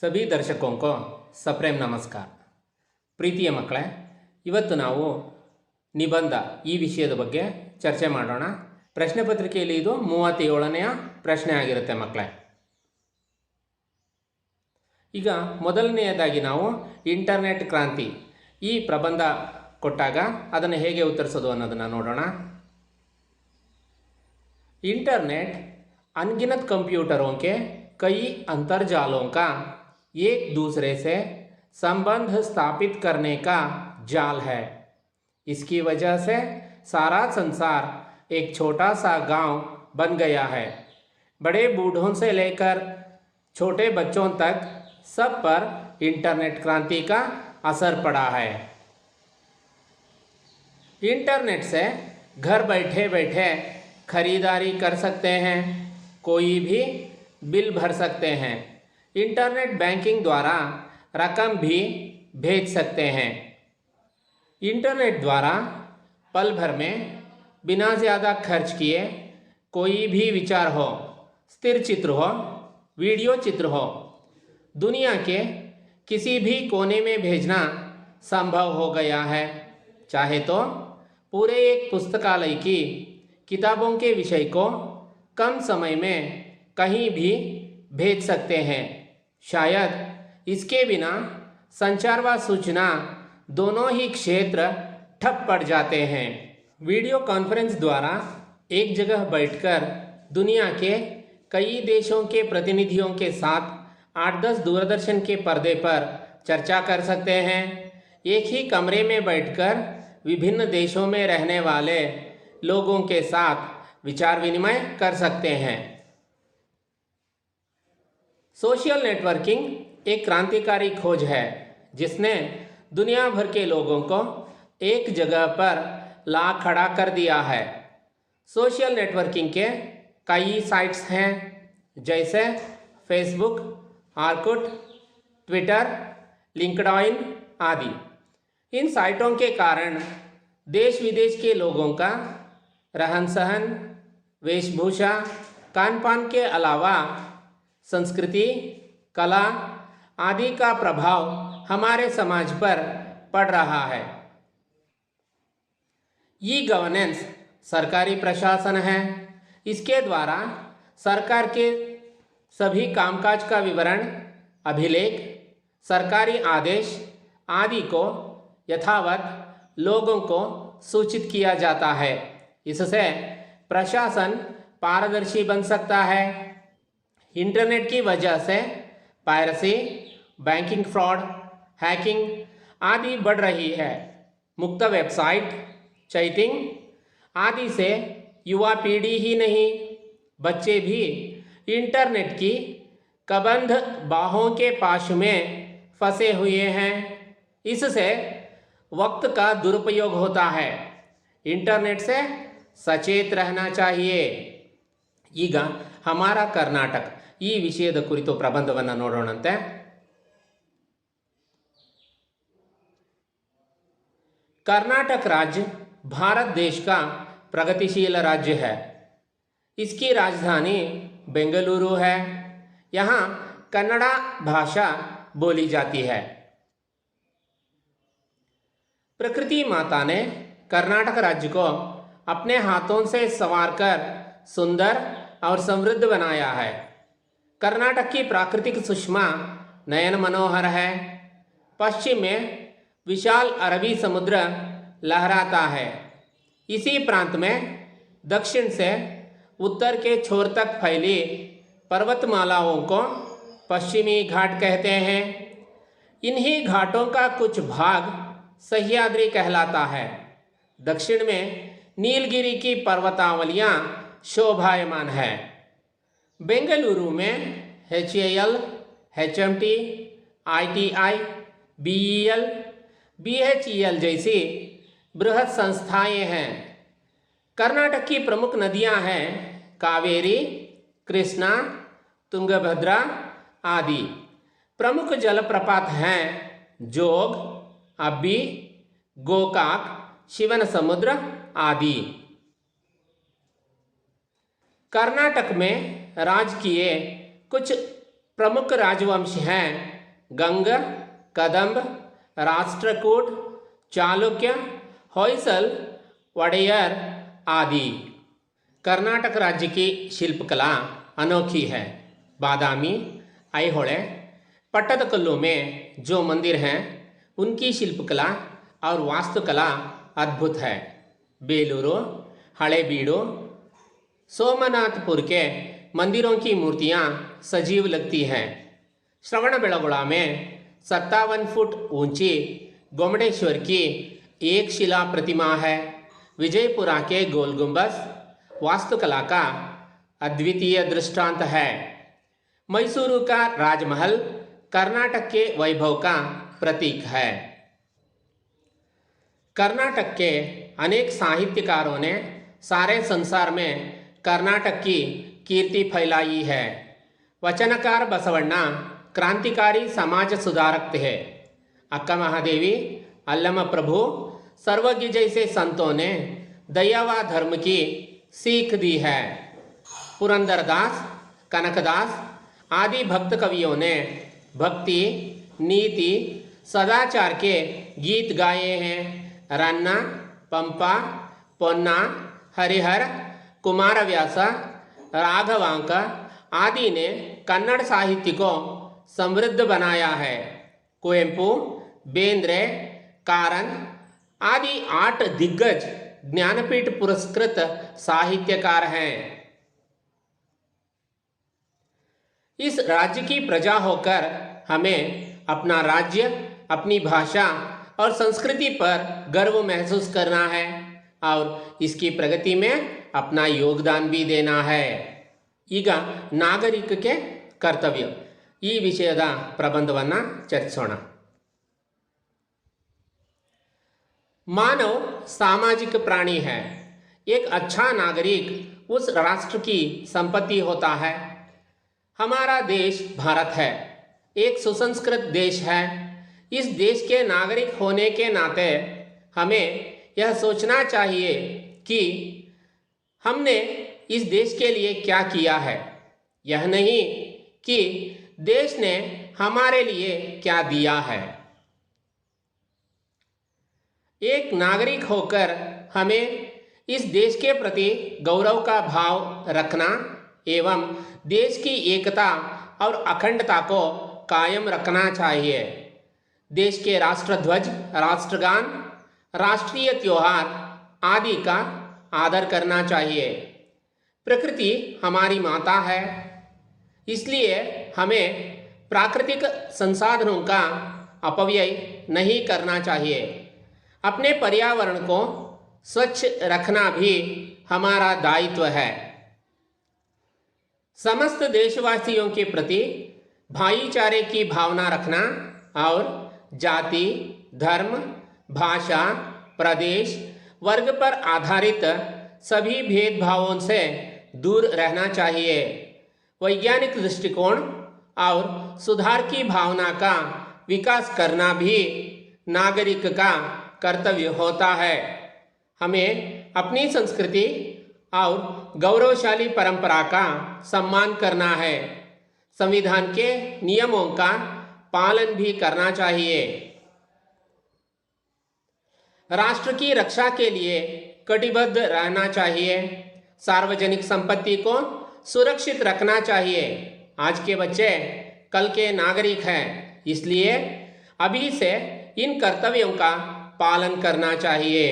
ಸಭಿ ದರ್ಶಕೋಂಕೋ ಸಪ್ರೇಮ್ ನಮಸ್ಕಾರ. ಪ್ರೀತಿಯ ಮಕ್ಕಳೇ, ಇವತ್ತು ನಾವು ನಿಬಂಧ ಈ ವಿಷಯದ ಬಗ್ಗೆ ಚರ್ಚೆ ಮಾಡೋಣ. ಪ್ರಶ್ನೆ ಪತ್ರಿಕೆಯಲ್ಲಿ ಇದು 37ನೆಯ ಪ್ರಶ್ನೆ ಆಗಿರುತ್ತೆ ಮಕ್ಕಳೇ. ಈಗ ಮೊದಲನೆಯದಾಗಿ ನಾವು ಇಂಟರ್ನೆಟ್ ಕ್ರಾಂತಿ ಈ ಪ್ರಬಂಧ ಕೊಟ್ಟಾಗ ಅದನ್ನು ಹೇಗೆ ಉತ್ತರಿಸೋದು ಅನ್ನೋದನ್ನು ನೋಡೋಣ. इंटरनेट अनगिनत कंप्यूटरों के कई अंतर्जालों का एक दूसरे से संबंध स्थापित करने का जाल है. इसकी वजह से सारा संसार एक छोटा सा गांव बन गया है. बड़े बूढ़ों से लेकर छोटे बच्चों तक सब पर इंटरनेट क्रांति का असर पड़ा है. इंटरनेट से घर बैठे बैठे खरीदारी कर सकते हैं, कोई भी बिल भर सकते हैं, इंटरनेट बैंकिंग द्वारा रकम भी भेज सकते हैं. इंटरनेट द्वारा पल भर में बिना ज़्यादा खर्च किए कोई भी विचार हो, स्थिर चित्र हो, वीडियो चित्र हो, दुनिया के किसी भी कोने में भेजना संभव हो गया है. चाहे तो पूरे एक पुस्तकालय की किताबों के विषय को कम समय में कहीं भी भेज सकते हैं. शायद इसके बिना संचार व सूचना दोनों ही क्षेत्र ठप पड़ जाते हैं. वीडियो कॉन्फ्रेंस द्वारा एक जगह बैठकर दुनिया के कई देशों के प्रतिनिधियों के साथ 8-10 दूरदर्शन के पर्दे पर चर्चा कर सकते हैं. एक ही कमरे में बैठकर विभिन्न देशों में रहने वाले लोगों के साथ विचार विनिमय कर सकते हैं. सोशल नेटवर्किंग एक क्रांतिकारी खोज है जिसने दुनिया भर के लोगों को एक जगह पर ला खड़ा कर दिया है. सोशल नेटवर्किंग के कई साइट्स हैं जैसे फेसबुक, ऑर्कुट, ट्विटर, लिंक्डइन आदि. इन साइटों के कारण देश विदेश के लोगों का रहन सहन, वेशभूषा, खान पान के अलावा संस्कृति, कला आदि का प्रभाव हमारे समाज पर पड़ रहा है. ई गवर्नेंस सरकारी प्रशासन है. इसके द्वारा सरकार के सभी कामकाज का विवरण, अभिलेख, सरकारी आदेश आदि को यथावत लोगों को सूचित किया जाता है. इससे प्रशासन पारदर्शी बन सकता है. इंटरनेट की वजह से पायरेसी, बैंकिंग फ्रॉड, हैकिंग आदि बढ़ रही है. मुक्त वेबसाइट, चैटिंग आदि से युवा पीढ़ी ही नहीं, बच्चे भी इंटरनेट की कबंध बाहों के पाश में फंसे हुए हैं. इससे वक्त का दुरुपयोग होता है. इंटरनेट से सचेत रहना चाहिए. ಈಗ हमारा कर्नाटक ಈ ವಿಷಯದ ಕುರಿತು ಪ್ರಬಂಧವನ್ನು ನೋಡೋಣಂತೆ. कर्नाटक राज्य भारत देश का प्रगतिशील राज्य है. इसकी राजधानी बेंगलुरु है. यहाँ कन्नड़ा भाषा बोली जाती है. प्रकृति माता ने कर्नाटक राज्य को अपने हाथों से संवारकर सुंदर और समृद्ध बनाया है. कर्नाटक की प्राकृतिक सुषमा नयन मनोहर है. पश्चिम में विशाल अरबी समुद्र लहराता है. इसी प्रांत में दक्षिण से उत्तर के छोर तक फैली पर्वतमालाओं को पश्चिमी घाट कहते हैं. इन्हीं घाटों का कुछ भाग सह्याद्री कहलाता है. दक्षिण में नीलगिरी की पर्वतावलियां शोभायमान है. बेंगलुरु में HAL, HMT, ITI, BEL, BHEL जैसी बृहद संस्थाएं हैं. कर्नाटक की प्रमुख नदियां हैं कावेरी, कृष्णा, तुंगभद्रा आदि. प्रमुख जलप्रपात हैं जोग, अब्बी, गोकाक, शिवन समुद्र आदि. कर्नाटक में राजकीय कुछ प्रमुख राजवंश हैं गंग, कदंब, राष्ट्रकूट, चालुक्य, होयसल, वडेयर आदि। कर्नाटक राज्य की शिल्पकला अनोखी है। बादामी, ऐहोळे, पट्टदकल्लु में जो मंदिर हैं उनकी शिल्पकला और वास्तुकला अद्भुत है। बेलूरू, हळेबीडु, सोमनाथपुर के मंदिरों की मूर्तियां सजीव लगती हैं। श्रवणबेळगोಳ में 57 फुट ऊंची गोमटेश्वर की एक शिला प्रतिमा है। विजयपुरा के गोल गुंबद वास्तुकला का अद्वितीय दृष्टांत है। मैसूरू का राजमहल कर्नाटक के वैभव का प्रतीक है। कर्नाटक के अनेक साहित्यकारों ने सारे संसार में कर्नाटक की कीर्ति फैलाई है। वचनकार बसवण्ण क्रांतिकारी समाज सुधारक थे। अक्का महादेवी, अल्लम प्रभु, सर्वज्ञ जैसे संतों ने दया व धर्म की सीख दी है। पुरंदरदास, कनकदास आदि भक्त कवियों ने भक्ति, नीति, सदाचार के गीत गाए हैं। रन्ना, पंपा, पोन्ना, हरिहर, कुमारव्यास, राघवांक आदि ने कन्नड़ साहित्य को समृद्ध बनाया है। कुवेंपु, बेंद्रे, कारंत आदि 8 दिग्गज ज्ञानपीठ पुरस्कृत साहित्यकार हैं। इस राज्य की प्रजा होकर हमें अपना राज्य, अपनी भाषा और संस्कृति पर गर्व महसूस करना है और इसकी प्रगति में अपना योगदान भी देना है। ಈಗ ನಾಗರಿಕಕ್ಕೆ ಕರ್ತವ್ಯ ಈ ವಿಷಯದ ಪ್ರಬಂಧವನ್ನು ಚರ್ಚಿಸೋಣ। मानव सामाजिक प्राणी है। एक अच्छा नागरिक उस राष्ट्र की संपत्ति होता है। हमारा देश भारत है, एक सुसंस्कृत देश है। इस देश के नागरिक होने के नाते हमें यह सोचना चाहिए कि हमने इस देश के लिए क्या किया है, यह नहीं कि देश ने हमारे लिए क्या दिया है। एक नागरिक होकर हमें इस देश के प्रति गौरव का भाव रखना एवं देश की एकता और अखंडता को कायम रखना चाहिए। देश के राष्ट्रध्वज, राष्ट्रगान, राष्ट्रीय त्योहार आदि का आदर करना चाहिए। प्रकृति हमारी माता है, इसलिए हमें प्राकृतिक संसाधनों का अपव्यय नहीं करना चाहिए। अपने पर्यावरण को स्वच्छ रखना भी हमारा दायित्व है। समस्त देशवासियों के प्रति भाईचारे की भावना रखना और जाति, धर्म, भाषा, प्रदेश, वर्ग पर आधारित सभी भेदभावों से दूर रहना चाहिए। वैज्ञानिक दृष्टिकोण और सुधार की भावना का विकास करना भी नागरिक का कर्तव्य होता है। हमें अपनी संस्कृति और गौरवशाली परंपरा का सम्मान करना है। संविधान के नियमों का पालन भी करना चाहिए। राष्ट्र की रक्षा के लिए कटिबद्ध रहना चाहिए। सार्वजनिक संपत्ति को सुरक्षित रखना चाहिए। आज के बच्चे कल के नागरिक हैं, इसलिए अभी से इन कर्तव्यों का पालन करना चाहिए।